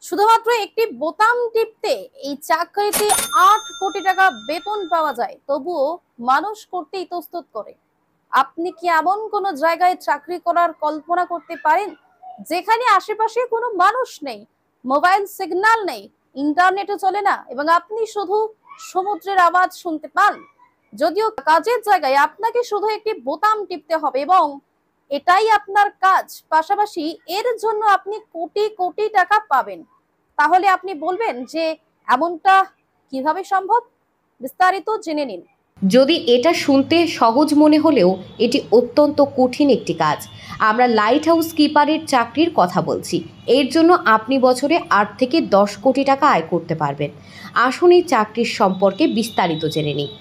শুধুমাত্র একটি বোতাম টিপতে এই চাকরিতে 8 কোটি টাকা বেতন পাওয়া যায়, তবুও মানুষ করতে ইতস্তত করে। আপনি কি এমন কোন জায়গায় চাকরি করার কল্পনা করতে পারেন যেখানে আশেপাশে কোনো মানুষ নেই, মোবাইল সিগন্যাল নেই, ইন্টারনেটও চলে না এবং আপনি শুধু সমুদ্রের আওয়াজ শুনতে পান? যদিও কাজের জায়গায় আপনাকে শুধু একটি বোতাম টিপতে হবে এবং এটাই আপনার কাজ, পাশাপাশি এর জন্য আপনি কোটি কোটি টাকা পাবেন। তাহলে আপনি বলবেন যে এমনটা কিভাবে সম্ভব? বিস্তারিত জেনে নিন। যদি এটা শুনতে সহজ মনে হলেও এটি অত্যন্ত কঠিন একটি কাজ। আমরা লাইট হাউস কিপারের চাকরির কথা বলছি। এর জন্য আপনি বছরে 8 থেকে 10 কোটি টাকা আয় করতে পারবেন। আসুন এই চাকরির সম্পর্কে বিস্তারিত জেনে নিই।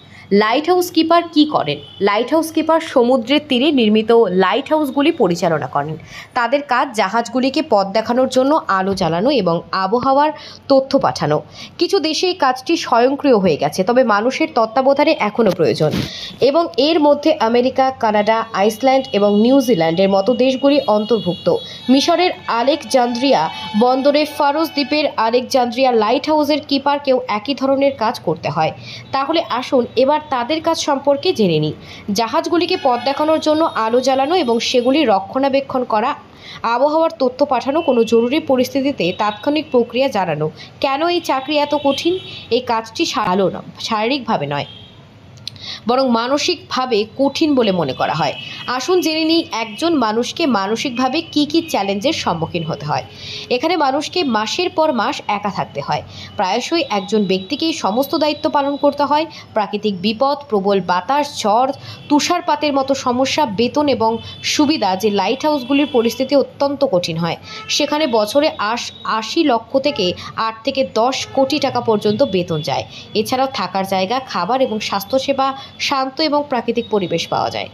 লাইট হাউস কিপার কী করেন? লাইট হাউস কিপার সমুদ্রের তীরে নির্মিত লাইট হাউসগুলি পরিচালনা করেন। তাদের কাজ জাহাজগুলিকে পথ দেখানোর জন্য আলো জ্বালানো এবং আবহাওয়ার তথ্য পাঠানো। কিছু দেশে এই কাজটি স্বয়ংক্রিয় হয়ে গেছে, তবে মানুষের তত্ত্বাবধানে এখনও প্রয়োজন। এবং এর মধ্যে আমেরিকা, কানাডা, আইসল্যান্ড এবং নিউজিল্যান্ডের মতো দেশগুলি অন্তর্ভুক্ত। মিশরের আলেকজান্দ্রিয়া বন্দরে ফারোস দ্বীপের আলেকজান্দ্রিয়া লাইট হাউসের কিপারকেও একই ধরনের কাজ করতে হয়। তাহলে আসুন এবার তাদের কাজ সম্পর্কে জেনে নিই। জাহাজগুলিকে পথ দেখানোর জন্য আলো জ্বালানো এবং সেগুলি রক্ষণাবেক্ষণ করা, আবহাওয়ার তথ্য পাঠানো, কোনো জরুরি পরিস্থিতিতে তাৎক্ষণিক প্রক্রিয়া জানানো। কেন এই চাকরি এত কঠিন? এই কাজটি শারীরিকভাবে নয়, বরং মানসিকভাবে কঠিন বলে মনে করা হয়। আসুন জেনে নিই একজন মানুষকে মানসিকভাবে কী কী চ্যালেঞ্জের সম্মুখীন হতে হয়। এখানে মানুষকে মাসের পর মাস একা থাকতে হয়। প্রায়শই একজন ব্যক্তিকেই সমস্ত দায়িত্ব পালন করতে হয়। প্রাকৃতিক বিপদ, প্রবল বাতাস, ঝড়, তুষারপাতের মতো সমস্যা, বেতন এবং সুবিধা যে লাইট হাউসগুলির পরিস্থিতি অত্যন্ত কঠিন হয়। সেখানে বছরে 80 লক্ষ থেকে 8 থেকে 10 কোটি টাকা পর্যন্ত বেতন যায়। এছাড়াও থাকার জায়গা, খাবার এবং স্বাস্থ্যসেবা, শান্ত এবং প্রাকৃতিক পরিবেশ পাওয়া যায়।